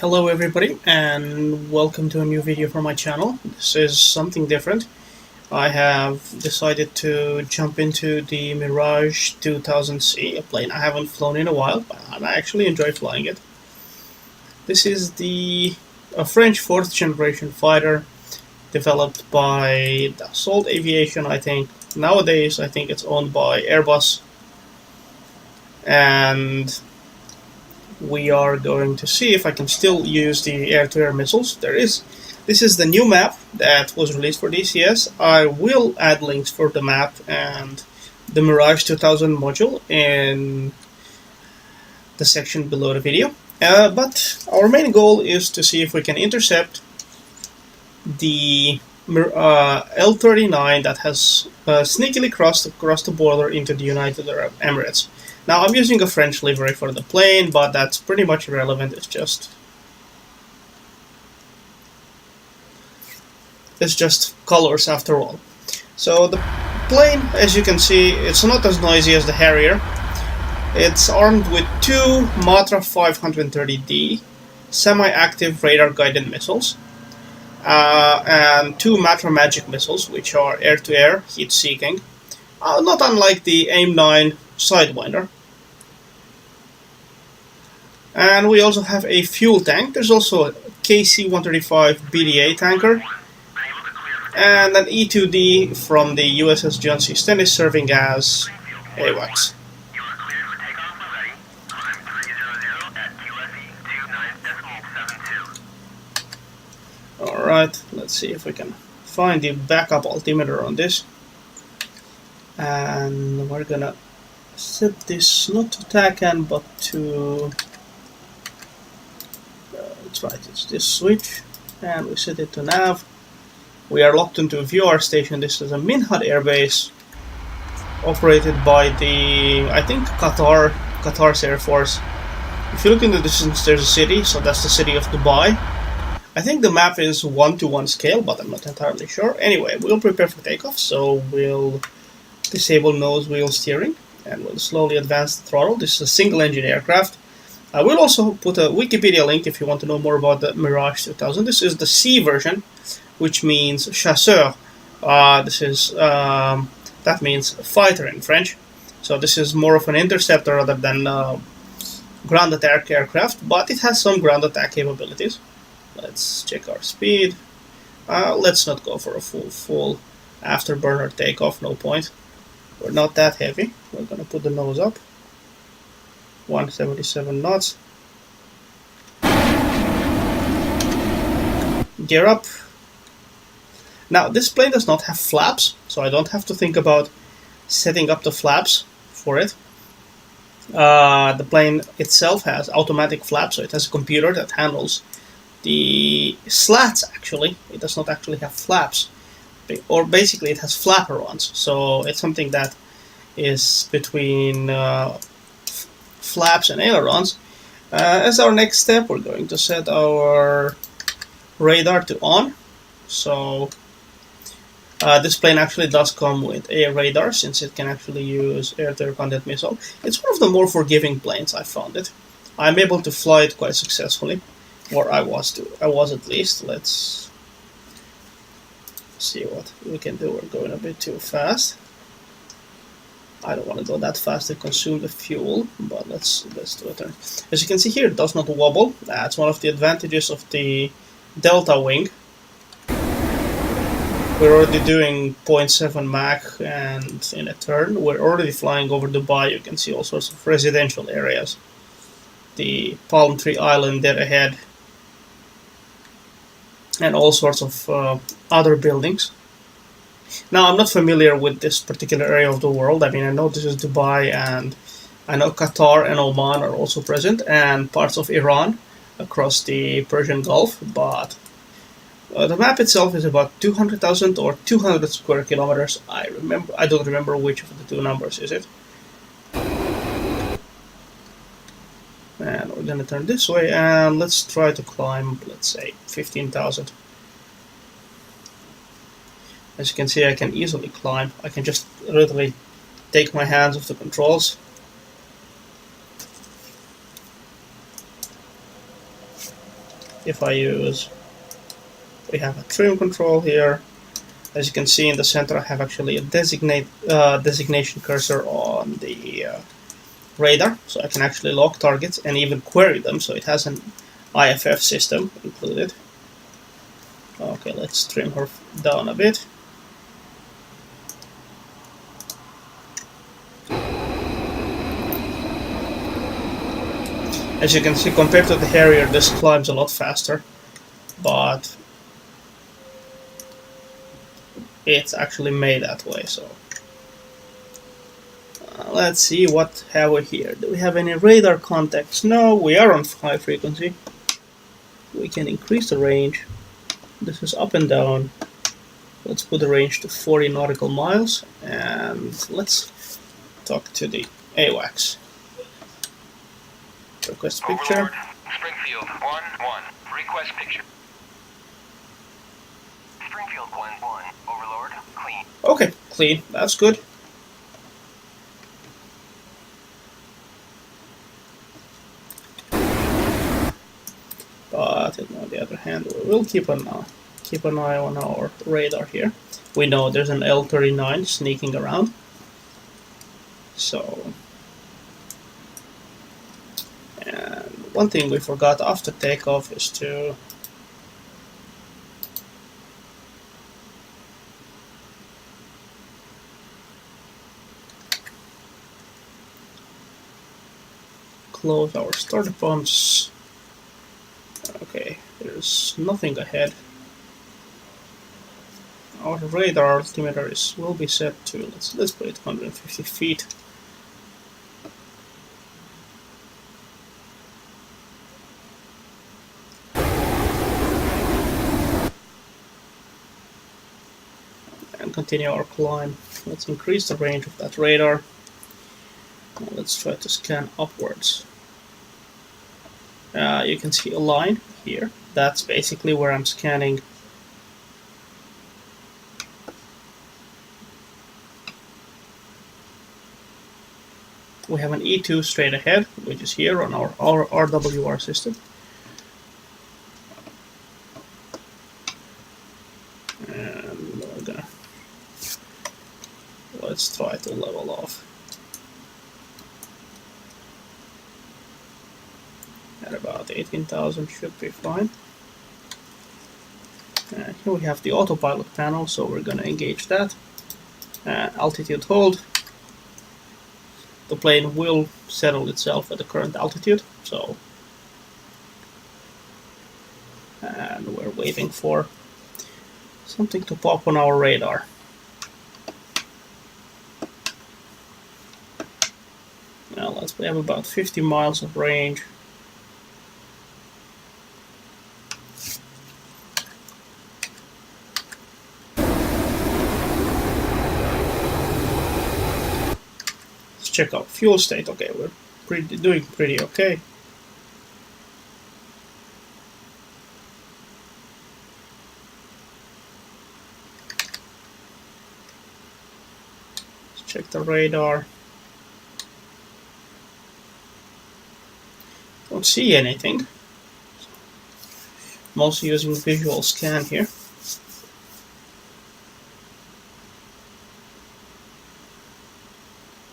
Hello everybody and welcome to a new video for my channel. This is something different. I have decided to jump into the Mirage 2000C, a plane I haven't flown in a while, but I actually enjoy flying it. This is a French 4th generation fighter developed by Dassault Aviation, I think. Nowadays I think it's owned by Airbus, and we are going to see if I can still use the air-to-air missiles. This is the new map that was released for DCS. I will add links for the map and the Mirage 2000 module in the section below the video. But our main goal is to see if we can intercept the L-39 that has sneakily crossed across the border into the United Arab Emirates. Now I'm using a French livery for the plane, but that's pretty much irrelevant. It's just colors after all. So the plane, as you can see, it's not as noisy as the Harrier. It's armed with two Matra 530D semi-active radar-guided missiles and two Matra Magic missiles, which are air-to-air, heat-seeking, not unlike the AIM-9 Sidewinder. And we also have a fuel tank. There's also a KC-135 BDA tanker and an E-2D from the USS John C. Stennis serving as AWACS. Alright, let's see if we can find the backup altimeter on this. And we're gonna set this not to TACAN but to that's right, it's this switch, and we set it to nav. We are locked into a VR station. This is a Minhad airbase operated by the, I think, Qatar's Air Force. If you look in the distance, there's a city, so that's the city of Dubai. I think the map is 1:1 scale, but I'm not entirely sure. Anyway, we'll prepare for takeoff, so we'll disable nose wheel steering and we'll slowly advance the throttle. This is a single engine aircraft. I will also put a Wikipedia link if you want to know more about the Mirage 2000. This is the C version, which means chasseur. That means fighter in French. So this is more of an interceptor rather than ground attack aircraft, but it has some ground attack capabilities. Let's check our speed. Let's not go for a full afterburner takeoff, no point. We're not that heavy. We're going to put the nose up. 177 knots. Gear up. Now this plane does not have flaps, so I don't have to think about setting up the flaps for it. The plane itself has automatic flaps, so it has a computer that handles the slats. Actually, it does not actually have flaps, or basically it has flaperons, so it's something that is between flaps and ailerons. As our next step, we're going to set our radar to on. So this plane actually does come with air radar, since it can actually use air-to-air combat missile. It's one of the more forgiving planes, I found it. I'm able to fly it quite successfully, or I was at least. Let's see what we can do. We're going a bit too fast. I don't want to go that fast to consume the fuel, but let's do a turn. As you can see here, it does not wobble. That's one of the advantages of the Delta wing. We're already doing 0.7 Mach, and in a turn, we're already flying over Dubai. You can see all sorts of residential areas. The Palm Tree Island there ahead, and all sorts of other buildings. Now, I'm not familiar with this particular area of the world. I mean, I know this is Dubai, and I know Qatar and Oman are also present, and parts of Iran across the Persian Gulf, but the map itself is about 200,000 or 200 square kilometers. I don't remember which of the two numbers is it. And we're going to turn this way, and let's try to climb, let's say, 15,000. As you can see, I can easily climb. I can just literally take my hands off the controls if I use, we have a trim control here. As you can see in the center, I have actually a designation cursor on the radar, so I can actually lock targets and even query them, so it has an IFF system included. Okay, let's trim her down a bit. As you can see, compared to the Harrier, this climbs a lot faster, but it's actually made that way. So let's see, what have we here. Do we have any radar contacts? No, we are on high frequency. We can increase the range. This is up and down. Let's put the range to 40 nautical miles, and let's talk to the AWACS. Request picture. Overlord, Springfield 1-1. Request picture. Springfield 1-1. Overlord, clean. Okay, clean. That's good. But on the other hand, we will keep an eye on our radar here. We know there's an L-39 sneaking around. So, and one thing we forgot after takeoff is to close our starter pumps. Okay, there's nothing ahead. Our radar altimeter will be set to, let's put it 150 feet. And continue our climb. Let's increase the range of that radar. Now let's try to scan upwards. You can see a line here. That's basically where I'm scanning. We have an E2 straight ahead, which is here on our RWR system. And we're gonna, let's try to level off. At about 18,000 should be fine. And here we have the autopilot panel, so we're going to engage that. Altitude hold. The plane will settle itself at the current altitude, so. And we're waiting for something to pop on our radar. Now we have about 50 miles of range. Check out fuel state. Okay, we're doing pretty okay. Let's check the radar. Don't see anything. I'm also using visual scan here.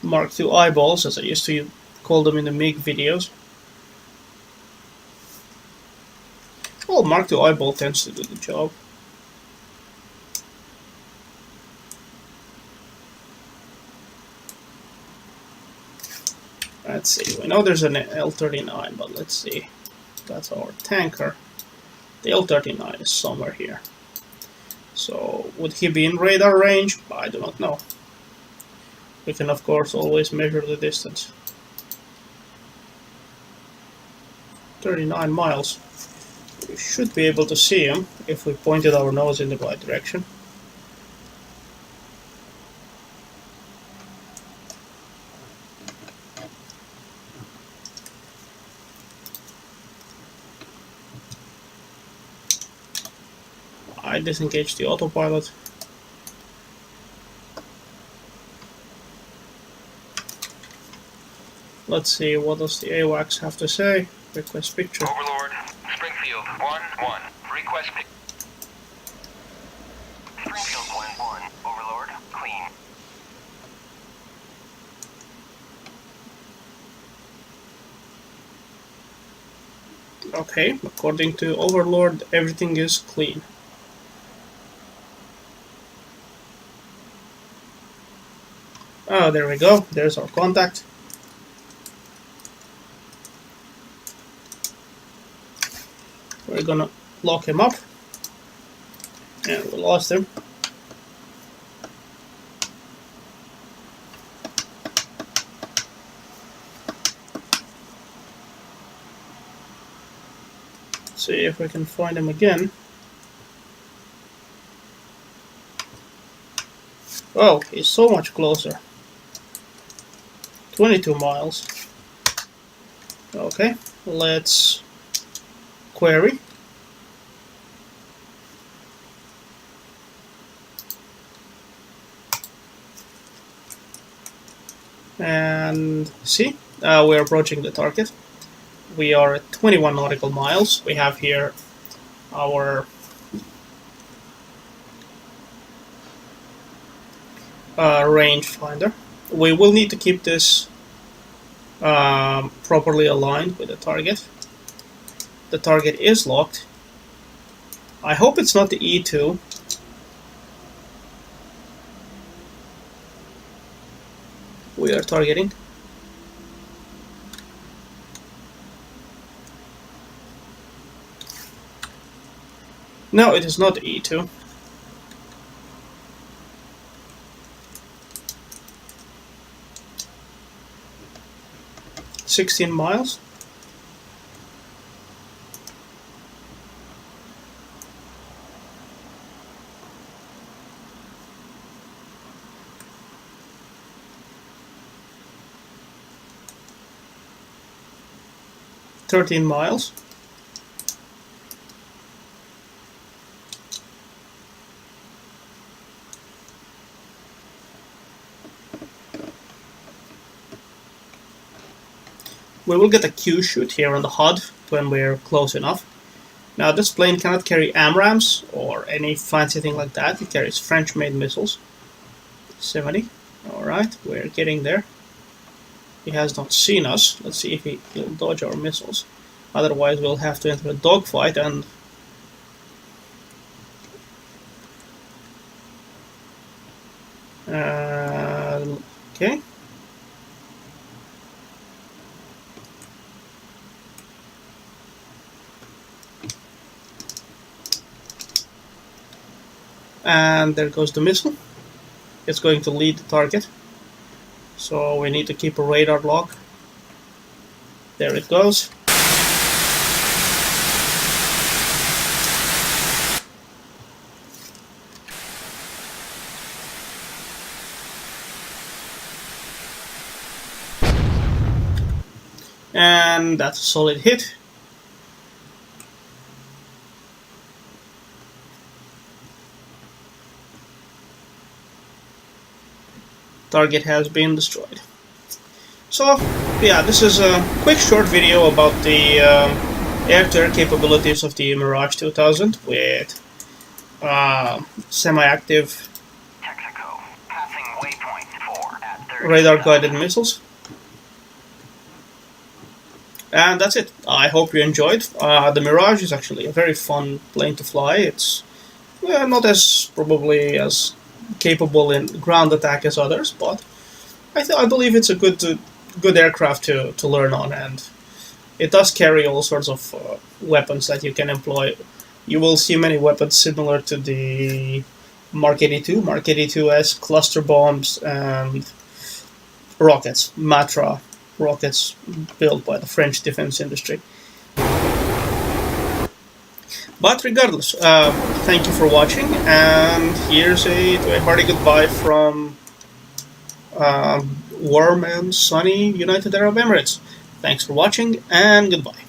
Mark II eyeballs, as I used to call them in the MiG videos. Well, Mark II eyeball tends to do the job. Let's see, we know there's an L-39, but let's see. That's our tanker. The L-39 is somewhere here. So, would he be in radar range? I do not know. We can, of course, always measure the distance. 39 miles. We should be able to see him if we pointed our nose in the right direction. I disengaged the autopilot. Let's see, what does the AWACS have to say? Request picture. Overlord, Springfield 1-1. Request pick. Springfield 1-1. Overlord, clean. Okay, according to Overlord, everything is clean. Oh, there we go. There's our contact. We're gonna lock him up. And we lost him. See if we can find him again. Oh, he's so much closer. 22 miles. Okay, let's query. And see, we're approaching the target. We are at 21 nautical miles. We have here our rangefinder. We will need to keep this properly aligned with the target. The target is locked. I hope it's not the E2. We are targeting. No, it is not the E2. "16 miles. "13 miles. We will get a Q shoot here on the HUD when we're close enough. Now this plane cannot carry AMRAAMs or any fancy thing like that. It carries French-made missiles. 70. Alright, we're getting there. He has not seen us. Let's see if he'll dodge our missiles. Otherwise we'll have to enter a dogfight and... okay. And there goes the missile. It's going to lead the target. So we need to keep a radar lock. There it goes. And that's a solid hit. Target has been destroyed. So, yeah, this is a quick short video about the air-to-air capabilities of the Mirage 2000 with semi-active Texaco, passing waypoint 4 at 30. radar-guided missiles. And that's it. I hope you enjoyed. The Mirage is actually a very fun plane to fly. It's not as probably as capable in ground attack as others, but I believe it's a good aircraft to learn on, and it does carry all sorts of weapons that you can employ. You will see many weapons similar to the Mark 82. Mark 82 has cluster bombs and rockets, Matra rockets built by the French defense industry. But regardless, thank you for watching, and here's a hearty goodbye from warm and sunny United Arab Emirates. Thanks for watching, and goodbye.